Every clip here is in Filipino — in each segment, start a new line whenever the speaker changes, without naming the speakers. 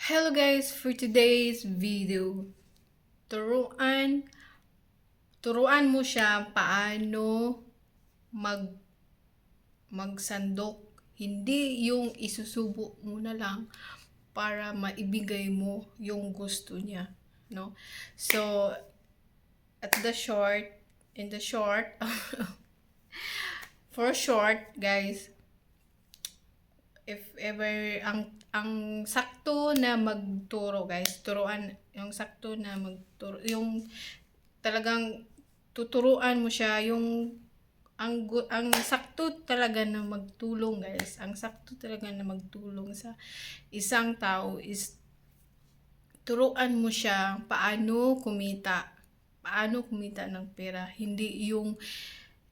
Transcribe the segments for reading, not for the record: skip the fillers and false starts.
Hello guys, for today's video, turuan turuan mo siya paano mag magsandok. Hindi yung isusubo mo na lang para maibigay mo yung gusto niya, no? So, in the short, for short, guys, if ever ang sakto na magturo, guys, turuan yung sakto na magturo, yung talagang tuturuan mo siya, yung ang sakto talaga na magtulong, guys, ang sakto talaga na magtulong sa isang tao is turuan mo siya paano kumita ng pera. Hindi yung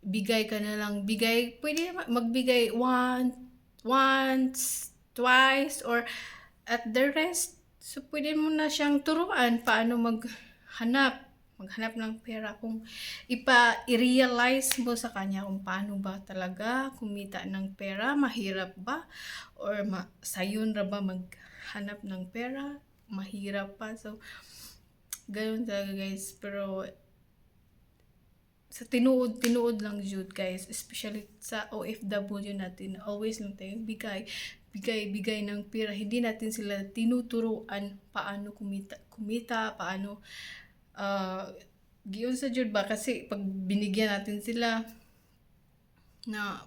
bigay ka na lang, pwede magbigay once, twice, or at the rest. So, pwede mo na siyang turuan paano maghanap ng pera. Kung i-realize mo sa kanya kung paano ba talaga kumita ng pera, mahirap ba? Or sayon ra ba maghanap ng pera? Mahirap pa. So, ganun talaga, guys. Pero, sa tinuod lang jud, guys, especially sa OFW natin, always lang tayo bigay ng pera. Hindi natin sila tinuturuan paano kumita, paano giyon sa jud ba, kasi pag binigyan natin sila na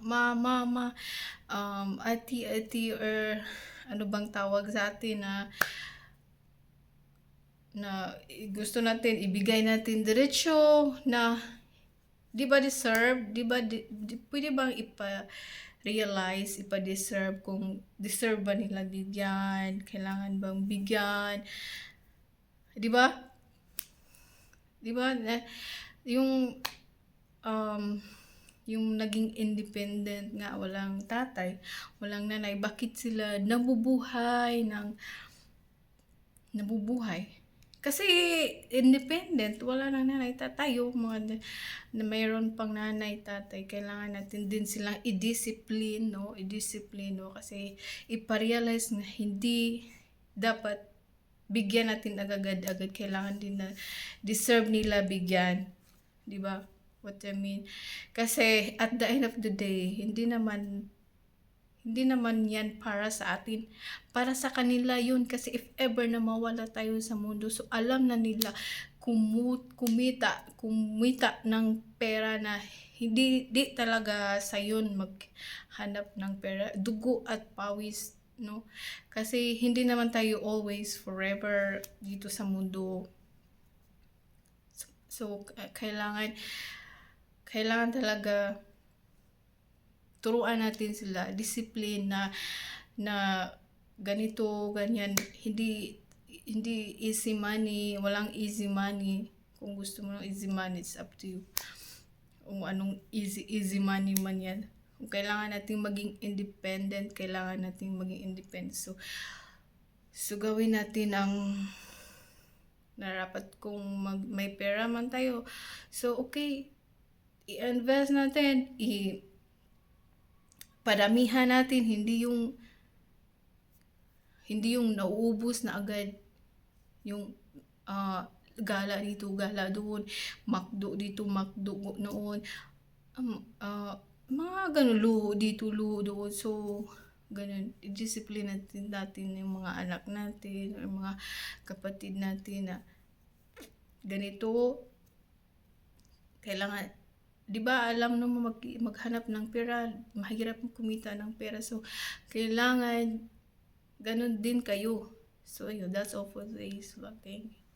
ati or ano bang tawag sa atin, na gusto natin ibigay natin diretsyo na di ba deserve, pwede bang ipa-realize, ipa-deserve, kung deserve ba nila bigyan, kailangan bang bigyan, di ba? Di ba? Yung yung naging independent nga, walang tatay, walang nanay, bakit sila nabubuhay? Kasi independent, wala nang nanay, tatay. Yung mga na mayroon pang nanay, tatay, kailangan natin din silang i-discipline, no? Kasi ipa-realize na hindi dapat bigyan natin agad-agad. Kailangan din na deserve nila bigyan. Di ba? What I mean? Kasi at the end of the day, hindi naman yan para sa atin, para sa kanila yun. Kasi if ever na mawala tayo sa mundo, so alam na nila kumita ng pera, na hindi talaga sa yun maghanap ng pera, dugo at pawis, no? Kasi hindi naman tayo always forever dito sa mundo. So kailangan talaga turuan natin sila, discipline na ganito, ganyan. Hindi easy money, walang easy money. Kung gusto mo ng easy money, it's up to you. Kung anong easy money man yan. Kung kailangan nating maging independent, So gawin natin ang narapat. Kung may pera man tayo, so okay, i-invest natin, padamihan natin, hindi yung nauubos na agad, yung gala dito, gala doon, McDo dito, McDo noon, mga ganun, luho dito, luho doon. So ganun, i-discipline natin yung mga anak natin or mga kapatid natin na ganito. Kailangan, di ba, alam naman maghanap ng pera, mahirap kumita ng pera. So kailangan ganun din kayo. So ayun, that's all for today's vlog. Thank you.